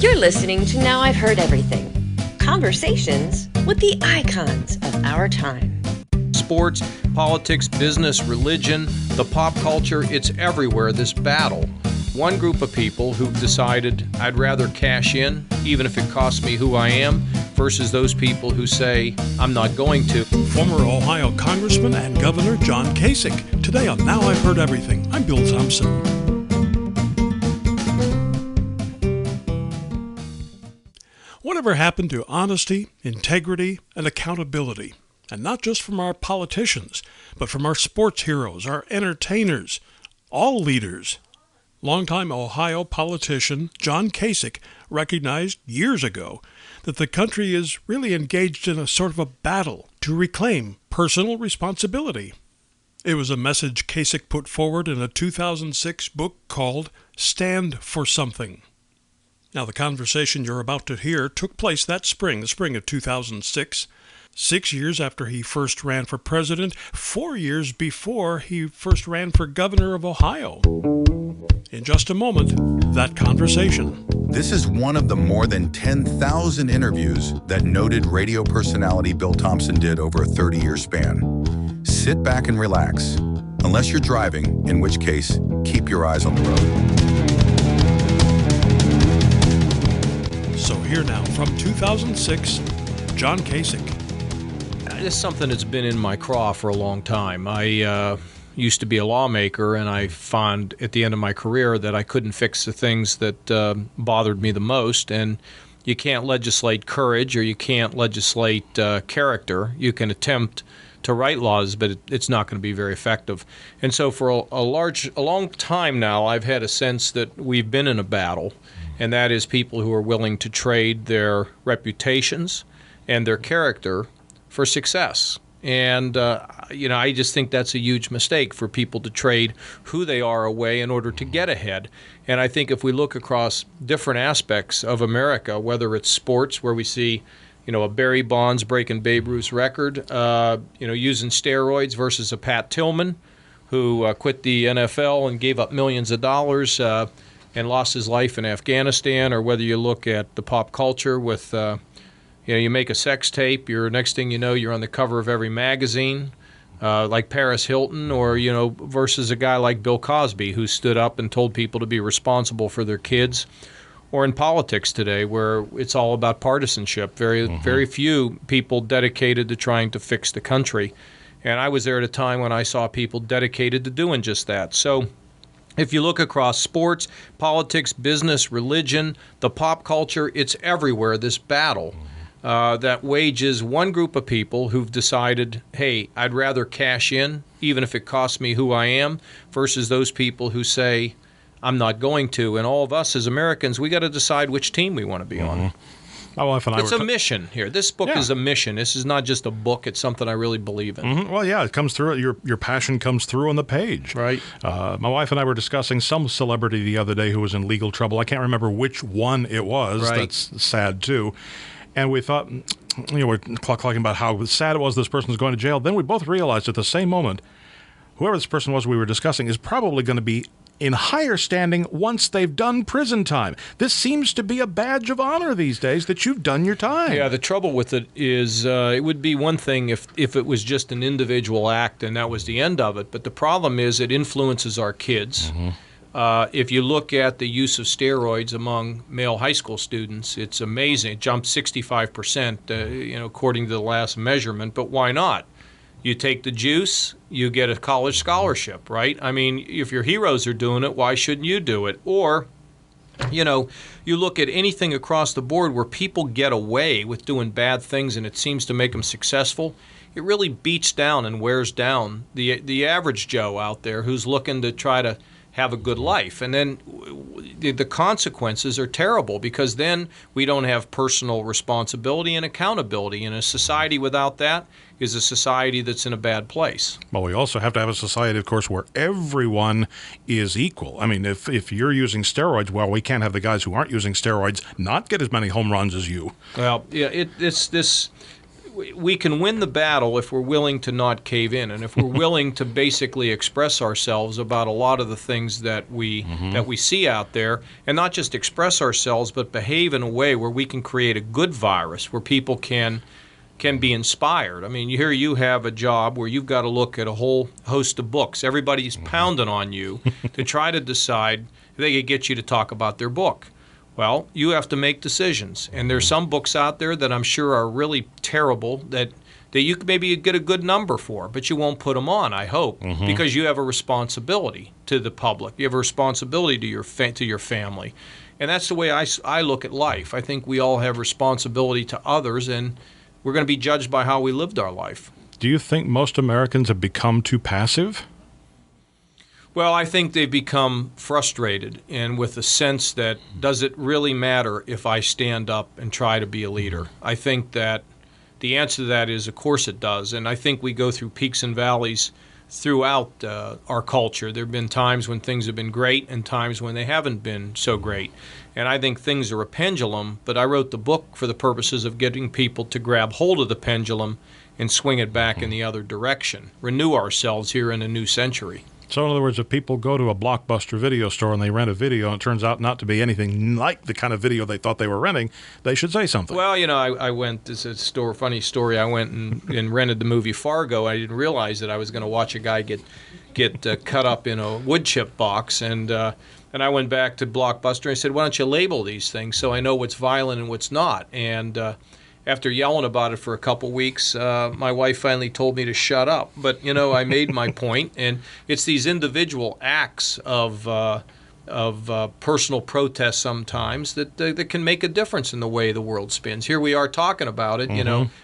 You're listening to Now I've Heard Everything. Conversations with the icons of our time. Sports, politics, business, religion, the pop culture, it's everywhere, this battle. One group of people who've decided I'd rather cash in, even if it costs me who I am, versus those people who say I'm not going to. Former Ohio Congressman and Governor John Kasich. Today on Now I've Heard Everything, I'm Bill Thompson. Whatever happened to honesty, integrity, and accountability? And not just from our politicians, but from our sports heroes, our entertainers, all leaders. Longtime Ohio politician John Kasich recognized years ago that the country is really engaged in a sort of a battle to reclaim personal responsibility. It was a message Kasich put forward in a 2006 book called Stand for Something. Now, the conversation you're about to hear took place that spring, the spring of 2006, 6 years after he first ran for president, 4 years before he first ran for governor of Ohio. In just a moment, that conversation. This is one of the more than 10,000 interviews that noted radio personality Bill Thompson did over a 30-year span. Sit back and relax, unless you're driving, in which case, keep your eyes on the road. So here now, from 2006, John Kasich. This is something that's been in my craw for a long time. I used to be a lawmaker, and I found at the end of my career that I couldn't fix the things that bothered me the most. And you can't legislate courage, or you can't legislate character. You can attempt to write laws, but it's not going to be very effective. And so for a long time now, I've had a sense that we've been in a battle, and that is people who are willing to trade their reputations and their character for success. And, I just think that's a huge mistake for people to trade who they are away in order to get ahead. And I think if we look across different aspects of America, whether it's sports, where we see, a Barry Bonds breaking Babe Ruth's record, using steroids, versus a Pat Tillman who quit the NFL and gave up millions of dollars and lost his life in Afghanistan, or whether you look at the pop culture with you make a sex tape, next thing you know, you're on the cover of every magazine, like Paris Hilton, or, versus a guy like Bill Cosby, who stood up and told people to be responsible for their kids. Or in politics today, where it's all about partisanship. Very few people dedicated to trying to fix the country. And I was there at a time when I saw people dedicated to doing just that. So if you look across sports, politics, business, religion, the pop culture, it's everywhere, this battle that wages one group of people who've decided, hey, I'd rather cash in, even if it costs me who I am, versus those people who say, I'm not going to. And all of us as Americans, we got to decide which team we want to be on. My wife and I It's a mission here. This book is a mission. This is not just a book. It's something I really believe in. Well, yeah, it comes through. Your passion comes through on the page. Right. My wife and I were discussing some celebrity the other day who was in legal trouble. I can't remember which one it was. Right. That's sad, too. And we thought, we're talking about how sad it was this person was going to jail. Then we both realized at the same moment, whoever this person was we were discussing is probably going to be in higher standing once they've done prison time. This seems to be a badge of honor these days that you've done your time. Yeah, the trouble with it is it would be one thing if it was just an individual act and that was the end of it. But the problem is it influences our kids. If you look at the use of steroids among male high school students, it's amazing. It jumped 65%, according to the last measurement. But why not? You take the juice, you get a college scholarship, right? I mean, if your heroes are doing it, why shouldn't you do it? Or, you look at anything across the board where people get away with doing bad things and it seems to make them successful, it really beats down and wears down the average Joe out there who's looking to try to have a good life. And then the consequences are terrible, because then we don't have personal responsibility and accountability. And a society without that is a society that's in a bad place. Well, we also have to have a society, of course, where everyone is equal. I mean, if you're using steroids, well, we can't have the guys who aren't using steroids not get as many home runs as you. Well, yeah, it's this. we can win the battle if we're willing to not cave in, and if we're willing to basically express ourselves about a lot of the things that we see out there, and not just express ourselves, but behave in a way where we can create a good virus, where people can be inspired. I mean, here you have a job where you've got to look at a whole host of books. Everybody's pounding on you to try to decide if they could get you to talk about their book. Well, you have to make decisions, and there's some books out there that I'm sure are really terrible that you could maybe get a good number for, but you won't put them on, I hope, because you have a responsibility to the public. You have a responsibility to your family. And that's the way I look at life. I think we all have responsibility to others, and we're going to be judged by how we lived our life. Do you think most Americans have become too passive? Well, I think they've become frustrated, and with the sense that, does it really matter if I stand up and try to be a leader? I think that the answer to that is, of course it does. And I think we go through peaks and valleys throughout our culture. There have been times when things have been great and times when they haven't been so great. And I think things are a pendulum, but I wrote the book for the purposes of getting people to grab hold of the pendulum and swing it back in the other direction, renew ourselves here in a new century. So in other words, if people go to a Blockbuster video store and they rent a video and it turns out not to be anything like the kind of video they thought they were renting, they should say something. Well, I went, this is a funny story, I went and rented the movie Fargo. I didn't realize that I was going to watch a guy get cut up in a wood chip box, and I went back to Blockbuster and I said, why don't you label these things so I know what's violent and what's not? And after yelling about it for a couple weeks, my wife finally told me to shut up. But, I made my point, and it's these individual acts of personal protest sometimes that can make a difference in the way the world spins. Here we are talking about it,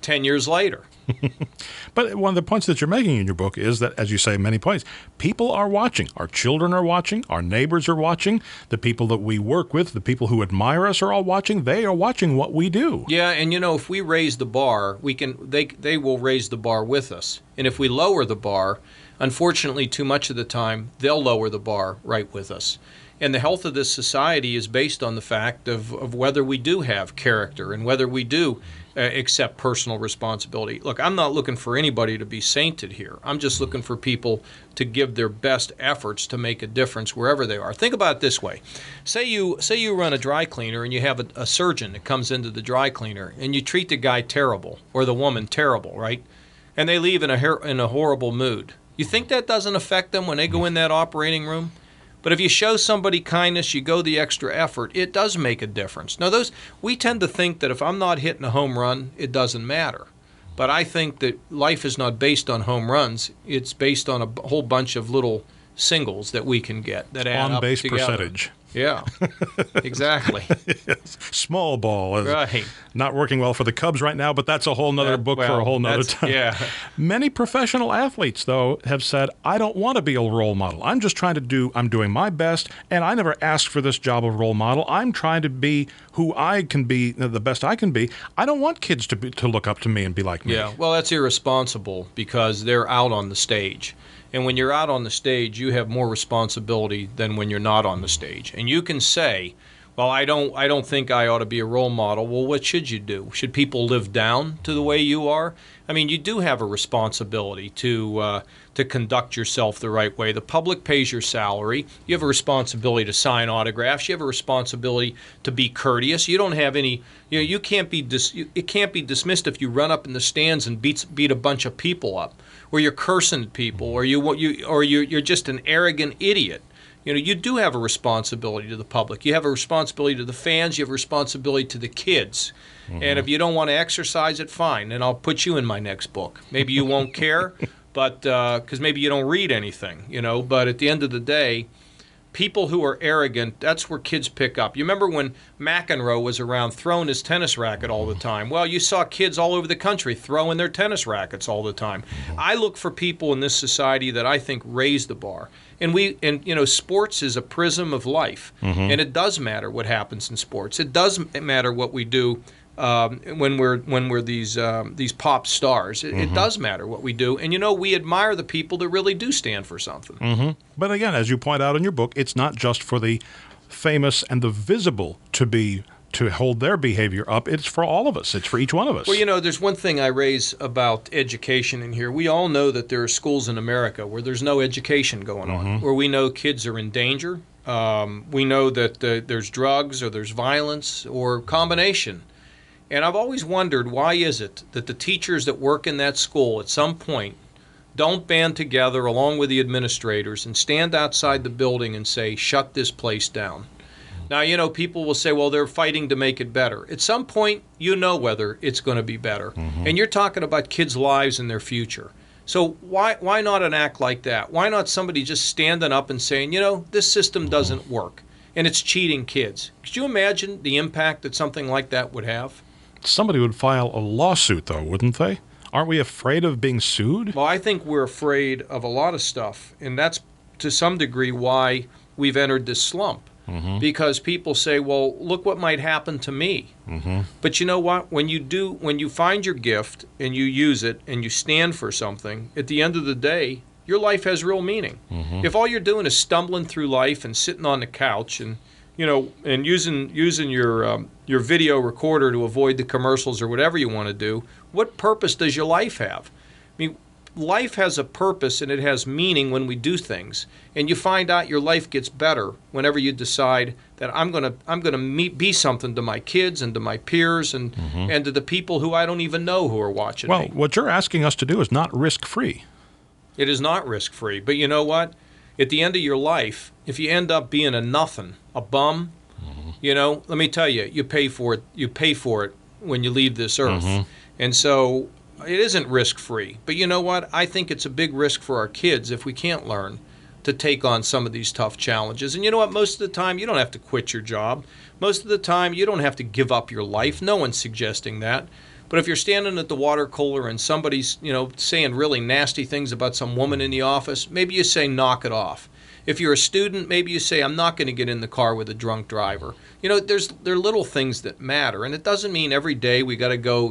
10 years later. But one of the points that you're making in your book is that, as you say many points, people are watching. Our children are watching. Our neighbors are watching. The people that we work with, the people who admire us are all watching. They are watching what we do. Yeah, and if we raise the bar, they will raise the bar with us. And if we lower the bar, unfortunately, too much of the time, they'll lower the bar right with us. And the health of this society is based on the fact of whether we do have character and whether we do accept personal responsibility. Look, I'm not looking for anybody to be sainted here. I'm just looking for people to give their best efforts to make a difference wherever they are. Think about it this way. Say you run a dry cleaner and you have a surgeon that comes into the dry cleaner and you treat the guy terrible or the woman terrible, right? And they leave in a horrible mood. You think that doesn't affect them when they go in that operating room? But if you show somebody kindness, you go the extra effort, it does make a difference. Now, we tend to think that if I'm not hitting a home run, it doesn't matter. But I think that life is not based on home runs. It's based on a whole bunch of little singles that we can get that add up on-base together. percentage. Yeah, exactly. Yes. Small ball is right. Not working well for the Cubs right now, but that's a whole nother book for a whole nother time. Yeah. Many professional athletes, though, have said, I don't want to be a role model. I'm just I'm doing my best, and I never asked for this job of role model. I'm trying to be who I can be, the best I can be. I don't want kids to look up to me and be like me. Yeah, well, that's irresponsible because they're out on the stage. And when you're out on the stage, you have more responsibility than when you're not on the stage. And you can say, well, I don't think I ought to be a role model. Well, what should you do? Should people live down to the way you are? I mean, you do have a responsibility to conduct yourself the right way. The public pays your salary. You have a responsibility to sign autographs. You have a responsibility to be courteous. You don't have any. You can't be. It can't be dismissed if you run up in the stands and beat a bunch of people up, or you're cursing at people, or you're just an arrogant idiot. You do have a responsibility to the public. You have a responsibility to the fans. You have a responsibility to the kids. Mm-hmm. And if you don't want to exercise it, fine. Then I'll put you in my next book. Maybe you won't care, but because maybe you don't read anything, But at the end of the day, people who are arrogant, that's where kids pick up. You remember when McEnroe was around throwing his tennis racket all the time? Well, you saw kids all over the country throwing their tennis rackets all the time. I look for people in this society that I think raise the bar. And sports is a prism of life. Mm-hmm. And it does matter what happens in sports. It does matter what we do when we're these pop stars. It does matter what we do. And we admire the people that really do stand for something. Mm-hmm. But again, as you point out in your book, it's not just for the famous and the visible to be to hold their behavior up. It's for all of us. It's for each one of us. Well, there's one thing I raise about education in here. We all know that there are schools in America where there's no education going on, where we know kids are in danger. We know that there's drugs or there's violence or combination. And I've always wondered, why is it that the teachers that work in that school at some point don't band together along with the administrators and stand outside the building and say, shut this place down? Now, people will say, well, they're fighting to make it better. At some point, whether it's going to be better. And you're talking about kids' lives and their future. So why not an act like that? Why not somebody just standing up and saying, this system doesn't work and it's cheating kids? Could you imagine the impact that something like that would have? Somebody would file a lawsuit, though, wouldn't they? Aren't we afraid of being sued? Well, I think we're afraid of a lot of stuff, and that's to some degree why we've entered this slump. Because people say, well, look what might happen to me. But you know what? When you find your gift and you use it and you stand for something, at the end of the day, your life has real meaning. If all you're doing is stumbling through life and sitting on the couch and and using your video recorder to avoid the commercials or whatever you want to do, what purpose does your life have? I mean, life has a purpose and it has meaning when we do things, and you find out your life gets better whenever you decide that I'm gonna be something to my kids and to my peers and to the people who I don't even know who are watching me. Well, what you're asking us to do is not risk-free. It is not risk-free, but you know what? At the end of your life, if you end up being a nothing, a bum, let me tell you, you pay for it. You pay for it when you leave this earth, and so. It isn't risk-free, but you know what? I think it's a big risk for our kids if we can't learn to take on some of these tough challenges. And you know what? Most of the time, you don't have to quit your job. Most of the time, you don't have to give up your life. No one's suggesting that. But if you're standing at the water cooler and somebody's, saying really nasty things about some woman in the office, maybe you say, knock it off. If you're a student, maybe you say, I'm not going to get in the car with a drunk driver. There are little things that matter. And it doesn't mean every day we got to go,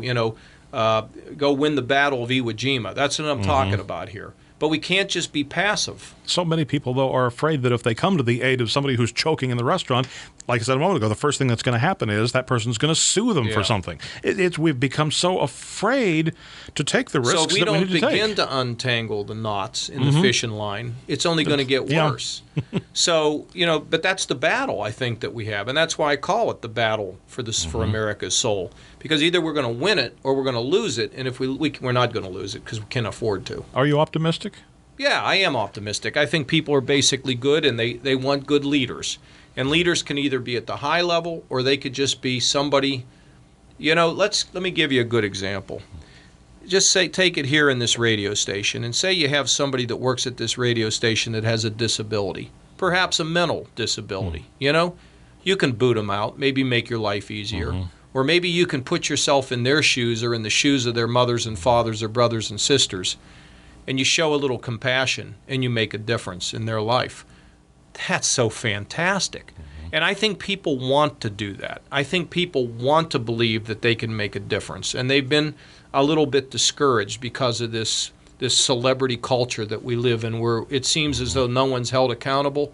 go win the Battle of Iwo Jima. That's what I'm talking about here. But we can't just be passive. So many people, though, are afraid that if they come to the aid of somebody who's choking in the restaurant, like I said a moment ago, the first thing that's going to happen is that person's going to sue them for something. We've become so afraid to take the risks that we need to take. So we don't begin to untangle the knots in the fishing line. It's only going to get worse. So, but that's the battle, I think, that we have. And that's why I call it the battle for America's soul. Because either we're going to win it or we're going to lose it. And if we're not going to lose it because we can't afford to. Are you optimistic? Yeah, I am optimistic. I think people are basically good and they want good leaders. And leaders can either be at the high level or they could just be somebody, let me give you a good example. Just take it here in this radio station and say you have somebody that works at this radio station that has a disability, perhaps a mental disability, You can boot them out, maybe make your life easier. Or maybe you can put yourself in their shoes or in the shoes of their mothers and fathers or brothers and sisters, and you show a little compassion and you make a difference in their life. That's so fantastic. And I think people want to do that. I think people want to believe that they can make a difference. And they've been a little bit discouraged because of this celebrity culture that we live in, where it seems as though no one's held accountable.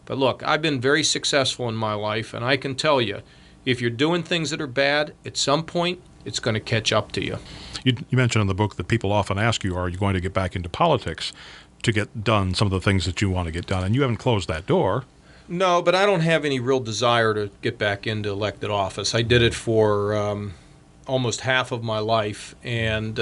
But look, I've been very successful in my life, and I can tell you, if you're doing things that are bad, at some point, it's going to catch up to you. You mentioned in the book that people often ask you, are you going to get back into politics to get done some of the things that you want to get done? And you haven't closed that door. No, but I don't have any real desire to get back into elected office. I did it for almost half of my life, and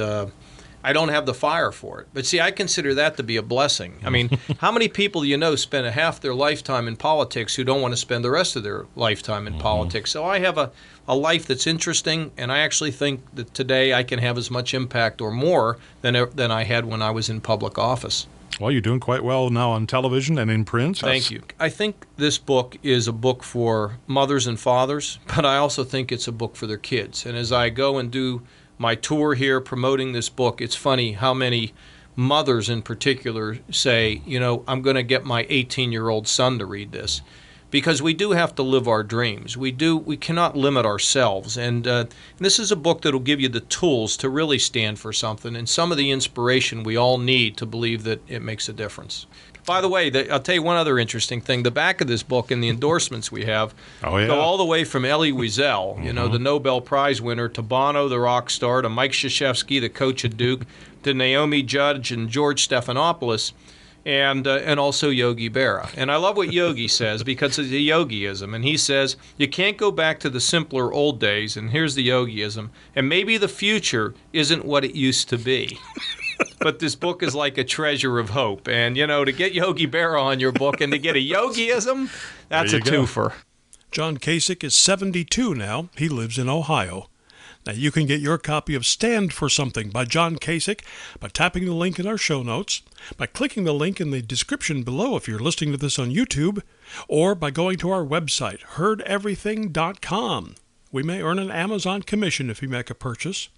I don't have the fire for it. But see, I consider that to be a blessing. I mean, how many people spend a half their lifetime in politics who don't want to spend the rest of their lifetime in politics? So I have a life that's interesting, and I actually think that today I can have as much impact or more than I had when I was in public office. Well, you're doing quite well now on television and in print. Thank you. I think this book is a book for mothers and fathers, but I also think it's a book for their kids. And as I go and do my tour here promoting this book, it's funny how many mothers in particular say, I'm going to get my 18-year-old son to read this. Because we do have to live our dreams. We cannot limit ourselves. And this is a book that will give you the tools to really stand for something and some of the inspiration we all need to believe that it makes a difference. By the way, I'll tell you one other interesting thing. The back of this book and the endorsements we have Oh, yeah. go all the way from Elie Wiesel, you know, the Nobel Prize winner, to Bono, the rock star, to Mike Krzyzewski, the coach at Duke, to Naomi Judge and George Stephanopoulos, and also Yogi Berra. And I love what Yogi says, because it's a yogiism. And he says, you can't go back to the simpler old days, and here's the yogiism, and maybe the future isn't what it used to be. But this book is like a treasure of hope. And, you know, to get Yogi Berra on your book and to get a yogiism, that's a twofer. John Kasich is 72 now. He lives in Ohio. Now, you can get your copy of Stand for Something by John Kasich by tapping the link in our show notes, by clicking the link in the description below if you're listening to this on YouTube, or by going to our website, heardeverything.com. We may earn an Amazon commission if you make a purchase.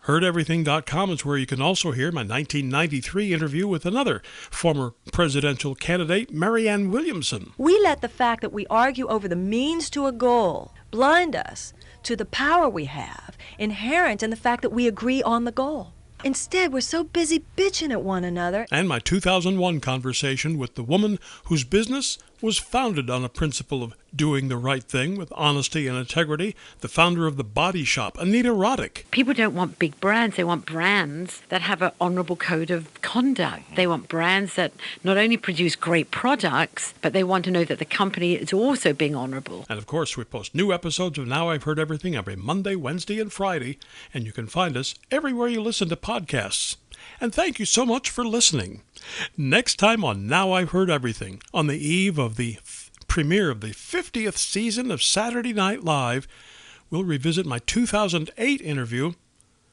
Heardeverything.com is where you can also hear my 1993 interview with another former presidential candidate, Marianne Williamson. We let the fact that we argue over the means to a goal blind us to the power we have inherent in the fact that we agree on the goal. Instead, we're so busy bitching at one another. And my 2001 conversation with the woman whose business was founded on a principle of doing the right thing with honesty and integrity, the founder of The Body Shop, Anita Roddick. People don't want big brands. They want brands that have an honorable code of conduct. They want brands that not only produce great products, but they want to know that the company is also being honorable. And of course, we post new episodes of Now I've Heard Everything every Monday, Wednesday, and Friday, and you can find us everywhere you listen to podcasts. And thank you so much for listening. Next time on Now I've Heard Everything, on the eve of the premiere of the 50th season of Saturday Night Live, we'll revisit my 2008 interview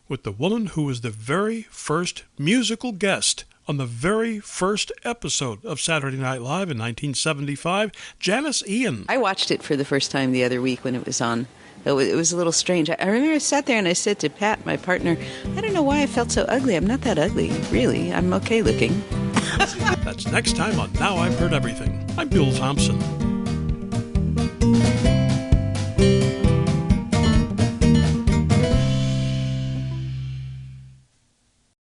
with the woman who was the very first musical guest on the very first episode of Saturday Night Live in 1975, Janice Ian. I watched it for the first time the other week when it was on. It was a little strange. I remember I sat there and I said to Pat, my partner, I don't know why I felt so ugly. I'm not that ugly, really. I'm okay looking. That's next time on Now I've Heard Everything. I'm Bill Thompson.